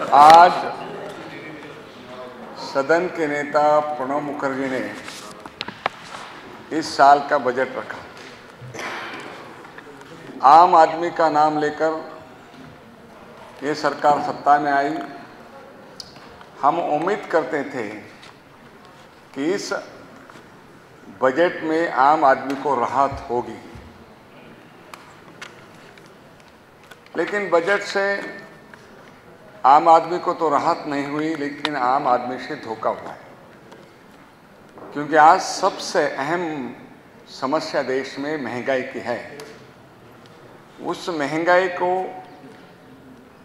आज सदन के नेता प्रणब मुखर्जी ने इस साल का बजट रखा। आम आदमी का नाम लेकर ये सरकार सत्ता में आई। हम उम्मीद करते थे कि इस बजट में आम आदमी को राहत होगी, लेकिन बजट से आम आदमी को तो राहत नहीं हुई, लेकिन आम आदमी से धोखा हुआ है। क्योंकि आज सबसे अहम समस्या देश में महंगाई की है। उस महंगाई को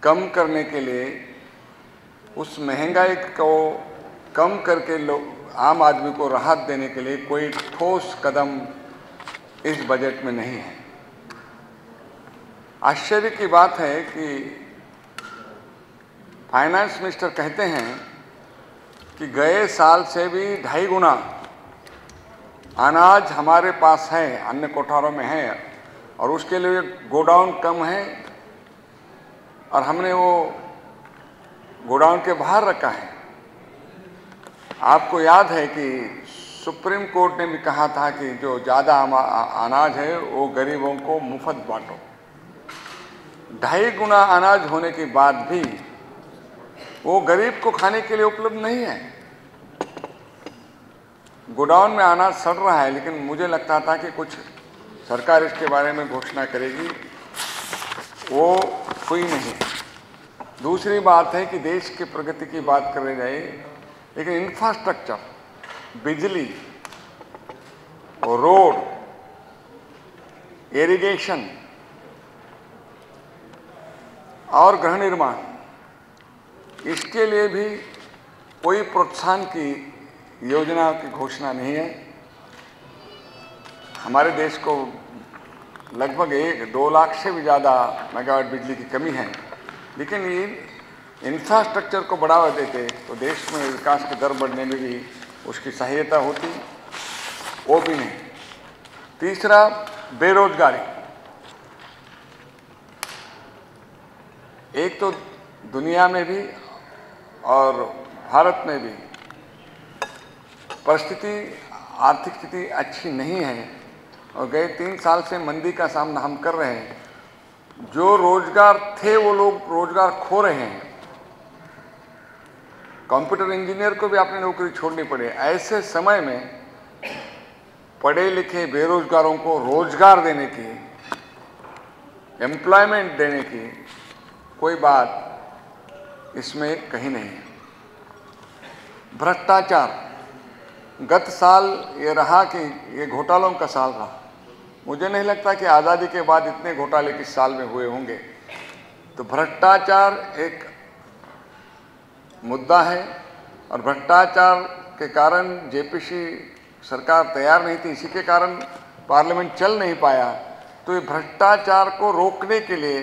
कम करने के लिए, उस महंगाई को कम करके आम आदमी को राहत देने के लिए कोई ठोस कदम इस बजट में नहीं है। आश्चर्य की बात है कि फाइनेंस मिनिस्टर कहते हैं कि गए साल से भी 2.5 गुना अनाज हमारे पास है, अन्य कोठारों में है, और उसके लिए गोडाउन कम है और हमने वो गोडाउन के बाहर रखा है। आपको याद है कि सुप्रीम कोर्ट ने भी कहा था कि जो ज़्यादा अनाज है वो गरीबों को मुफ्त बांटो। 2.5 गुना अनाज होने के बाद भी वो गरीब को खाने के लिए उपलब्ध नहीं है। गोडाउन में अनाज सड़ रहा है, लेकिन मुझे लगता था कि कुछ सरकार इसके बारे में घोषणा करेगी, वो हुई नहीं। दूसरी बात है कि देश की प्रगति की बात करने जाए, लेकिन इंफ्रास्ट्रक्चर, बिजली, रोड, इरिगेशन और गृह निर्माण, इसके लिए भी कोई प्रोत्साहन की योजना की घोषणा नहीं है। हमारे देश को लगभग 1-2 लाख से भी ज़्यादा मेगावाट बिजली की कमी है, लेकिन ये इंफ्रास्ट्रक्चर को बढ़ावा देते तो देश में विकास की दर बढ़ने में भी उसकी सहायता होती, वो भी नहीं। तीसरा, बेरोजगारी। एक तो दुनिया में भी और भारत में भी आर्थिक स्थिति अच्छी नहीं है, और गए 3 साल से मंदी का सामना हम कर रहे हैं। जो रोजगार थे वो लोग रोजगार खो रहे हैं। कंप्यूटर इंजीनियर को भी अपनी नौकरी छोड़नी पड़े। ऐसे समय में पढ़े लिखे बेरोजगारों को रोजगार देने की, एम्प्लॉयमेंट देने की कोई बात इसमें कहीं नहीं है। भ्रष्टाचार, गत साल ये रहा कि ये घोटालों का साल रहा। मुझे नहीं लगता कि आज़ादी के बाद इतने घोटाले किस साल में हुए होंगे। तो भ्रष्टाचार एक मुद्दा है, और भ्रष्टाचार के कारण जेपीसी सरकार तैयार नहीं थी, इसी के कारण पार्लियामेंट चल नहीं पाया। तो ये भ्रष्टाचार को रोकने के लिए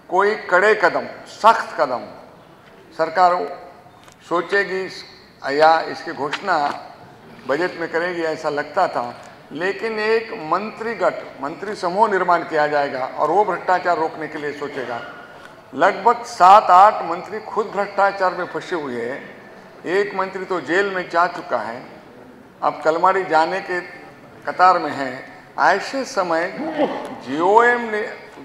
कोई कड़े कदम, सख्त कदम सरकार सोचेगी या इसकी घोषणा बजट में करेगी, ऐसा लगता था। लेकिन एक मंत्री समूह निर्माण किया जाएगा और वो भ्रष्टाचार रोकने के लिए सोचेगा। लगभग 7-8 मंत्री खुद भ्रष्टाचार में फंसे हुए हैं। एक मंत्री तो जेल में जा चुका है, अब कलमाड़ी जाने के कतार में है। ऐसे समय जीओएम ने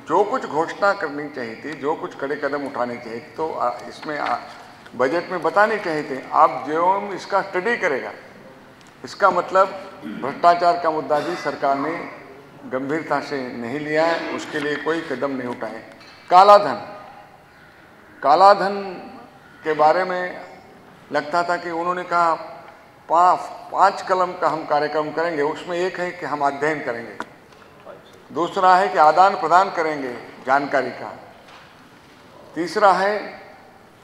जो कुछ घोषणा करनी चाहिए थी, जो कुछ कड़े कदम उठाने चाहिए, तो इसमें बजट में बताने चाहिए थे। आप जीओएम इसका स्टडी करेगा, इसका मतलब भ्रष्टाचार का मुद्दा भी सरकार ने गंभीरता से नहीं लिया है, उसके लिए कोई कदम नहीं उठाए। कालाधन के बारे में लगता था कि उन्होंने कहा 5 कलम का हम कार्यक्रम करेंगे। उसमें एक है कि हम अध्ययन करेंगे, दूसरा है कि आदान प्रदान करेंगे जानकारी का, तीसरा है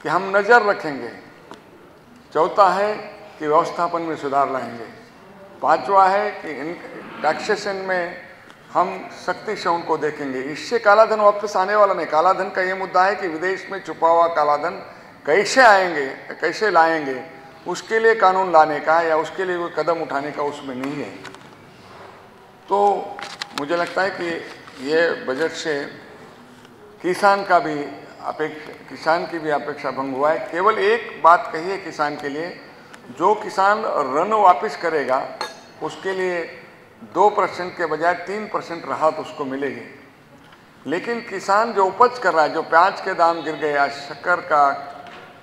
कि हम नज़र रखेंगे, चौथा है कि व्यवस्थापन में सुधार लाएंगे, पांचवा है कि टैक्सेशन में हम सख्ती से उनको देखेंगे। इससे कालाधन वापस आने वाला नहीं। कालाधन का ये मुद्दा है कि विदेश में छुपा हुआ कालाधन कैसे लाएंगे, उसके लिए कानून लाने का या उसके लिए कोई कदम उठाने का उसमें नहीं है। तो मुझे लगता है कि ये बजट से किसान का भी किसान की भी अपेक्षा भंग हुआ है। केवल एक बात कही है किसान के लिए, जो किसान ऋण वापस करेगा उसके लिए 2% के बजाय 3% राहत उसको मिलेगी। लेकिन किसान जो उपज कर रहा है, जो प्याज के दाम गिर गए, आज शक्कर का,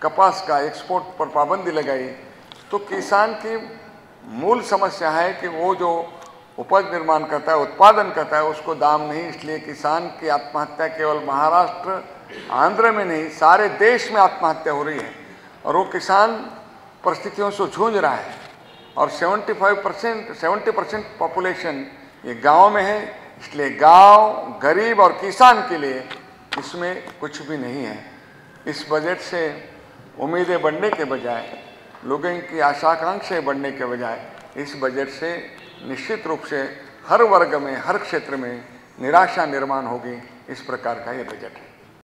कपास का एक्सपोर्ट पर पाबंदी लगाई, तो किसान की मूल समस्या है कि वो जो उपज निर्माण करता है, उत्पादन करता है, उसको दाम नहीं। इसलिए किसान की आत्महत्या केवल महाराष्ट्र, आंध्र में नहीं, सारे देश में आत्महत्या हो रही है और वो किसान परिस्थितियों से जूझ रहा है। और 70% पॉपुलेशन ये गांव में है, इसलिए गांव, गरीब और किसान के लिए इसमें कुछ भी नहीं है। इस बजट से उम्मीदें बढ़ने के बजाय, लोगों की आशाकांक्षाएं बढ़ने के बजाय, इस बजट से निश्चित रूप से हर वर्ग में, हर क्षेत्र में निराशा निर्माण होगी। इस प्रकार का ये बजट है।